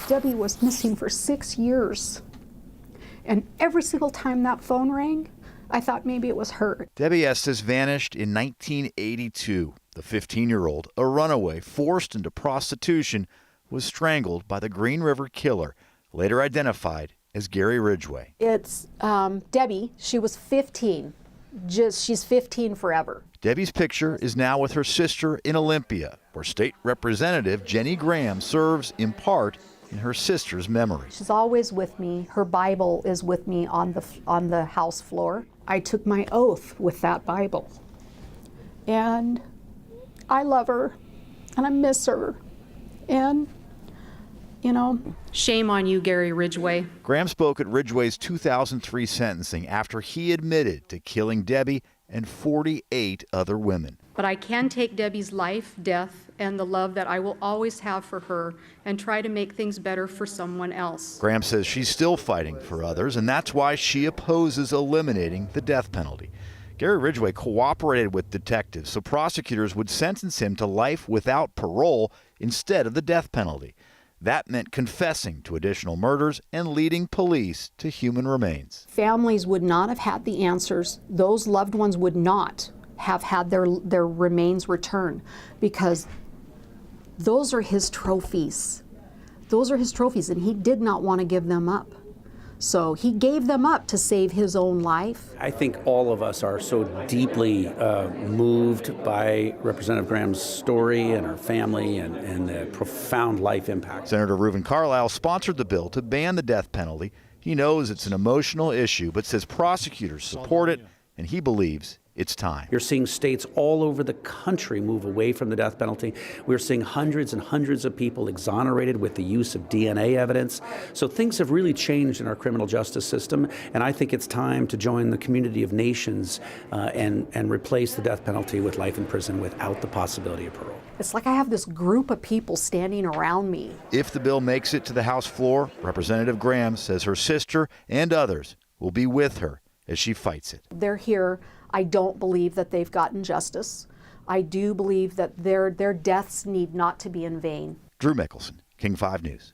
Debbie was missing for 6 years. And every single time that phone rang, I thought maybe it was her. Debbie Estes vanished in 1982. The 15-year-old, a runaway forced into prostitution, was strangled by the Green River Killer, later identified as Gary Ridgway. It's Debbie. She was 15. She's 15 forever. Debbie's picture is now with her sister in Olympia, where State Representative Jenny Graham serves in part in her sister's memory. She's always with me. Her Bible is with me on the house floor. I took my oath with that Bible. And I love her, and I miss her. And, you know. Shame on you, Gary Ridgway. Graham spoke at Ridgway's 2003 sentencing after he admitted to killing Debbie and 48 other women. But I can take Debbie's life, death, and the love that I will always have for her and try to make things better for someone else. Graham says she's still fighting for others, and that's why she opposes eliminating the death penalty. Gary Ridgway cooperated with detectives so prosecutors would sentence him to life without parole instead of the death penalty. That meant confessing to additional murders and leading police to human remains. Families would not have had the answers. Those loved ones would not have had their remains returned, because those are his trophies. Those are his trophies, and he did not want to give them up. So he gave them up to save his own life. I think all of us are so deeply moved by Representative Graham's story and her family and the profound life impact. Senator Reuven Carlisle sponsored the bill to ban the death penalty. He knows it's an emotional issue, but says prosecutors support it, and he believes it's time. You're seeing states all over the country move away from the death penalty. We're seeing hundreds and hundreds of people exonerated with the use of DNA evidence. So things have really changed in our criminal justice system, and I think it's time to join the community of nations and replace the death penalty with life in prison without the possibility of parole. It's like I have this group of people standing around me. If the bill makes it to the House floor, Representative Graham says her sister and others will be with her as she fights it. They're here. I don't believe that they've gotten justice. I do believe that their deaths need not to be in vain. Drew Mickelson, King 5 News.